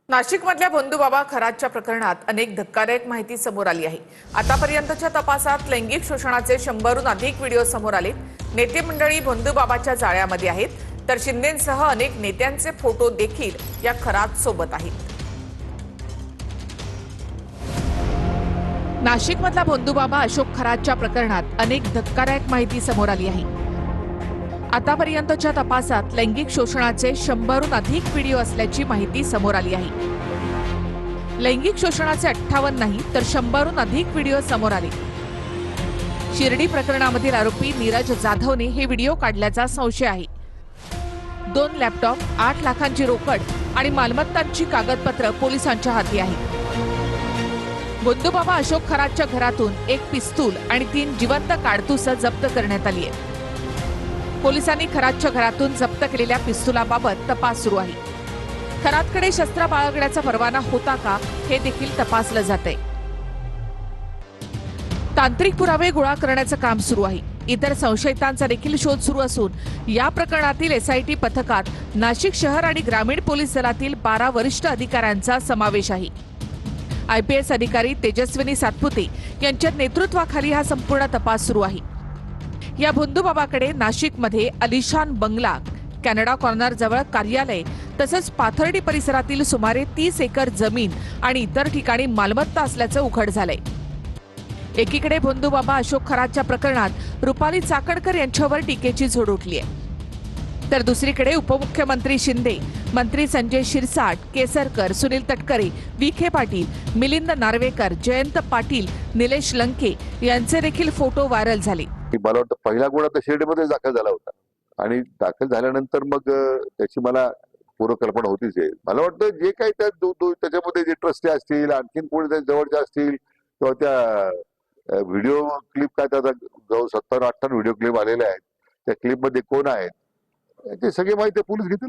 नाशिकमधल्या भोंदूबाबा खरातच्या प्रकरणात अनेक धक्कादायक माहिती समोर आली आहे। आतापर्यंतच्या तपासात लैंगिक शोषणाचे 100हून अधिक व्हिडिओ समोर आले। नेते मंडळी भोंदूबाबाच्या जाळ्यामध्ये आहेत, तर शिंदेंसह अनेक नेत्यांचे फोटो देखील या खरात सोबत आहेत। नाशिकमधला भोंदूबाबा अशोक खरातच्या प्रकरणात अनेक धक्कादायक माहिती समोर आली आहे। आतापर्यंतच्या तपासात लैंगिक शोषणाचे 100हून अधिक व्हिडिओ असल्याची माहिती समोर आली आहे। लैंगिक शोषणाचे 58 नाही तर 100हून अधिक व्हिडिओ समोर आले। शिर्डी प्रकरणामधील आरोपी नीरज जाधवने हे व्हिडिओ काढल्याचा संशय आहे। 2 लॅपटॉप, 8 लाखांची रोकड आणि मालमत्तांची कागदपत्र पोलिसांच्या हाती आहेत। भोंदूबाबा अशोक खरातच्या घरातून एक पिस्तूल आणि 3 जिवंत काडतुस जप्त करण्यात आली आहे। पोलिसांनी खरातच्या घरातून जप्त केलेल्या पिस्तुलाबाबत तपास सुरू आहे। खरातकडे शस्त्र बाळगण्याचा परवाना होता का हे देखील तपासलं जातंय। तांत्रिक पुरावे गोळा करण्याचं काम सुरू आहे। इतर संशयितांचा देखील शोध सुरू असून या प्रकरणातील एसआयटी पथकात नाशिक शहर आणि ग्रामीण पोलीस दलातील 12 वरिष्ठ अधिकाऱ्यांचा समावेश आहे। आयपीएस अधिकारी तेजस्विनी सातपुते यांच्या नेतृत्वाखाली हा संपूर्ण तपास सुरू आहे। या भोंदूबाबाकडे नाशिकमध्ये अलिशान बंगला, कॅनडा कॉर्नर जवळ कार्यालय तसंच पाथर्डी परिसरातील सुमारे 30 एकर जमीन आणि इतर ठिकाणी मालमत्ता असल्याचं उघड झालंय। एकीकडे भोंदूबाबा अशोक खरातच्या प्रकरणात रुपाली चाकणकर यांच्यावर टीकेची झोड उठली आहे, तर दुसरीकडे उपमुख्यमंत्री शिंदे, मंत्री संजय शिरसाट, केसरकर, सुनील तटकरे, विखे पाटील, मिलिंद नार्वेकर, जयंत पाटील, निलेश लंके यांचे देखील फोटो व्हायरल झाले। मला वाटतं पहिला गुन्हा तर शिर्डीमध्ये दाखल झाला होता आणि दाखल झाल्यानंतर मग त्याची मला पूर्वकल्पना होतीच आहे। मला वाटतं जे काही त्याच्यामध्ये जे ट्रस्टी असतील, आणखीन कोणी त्या जवळचे असतील किंवा त्या व्हिडिओ क्लिप काय त्याचा 70-58 व्हिडिओ क्लिप आलेले आहेत, त्या क्लिपमध्ये कोण आहेत ते सगळी माहिती पोलीस घेतील।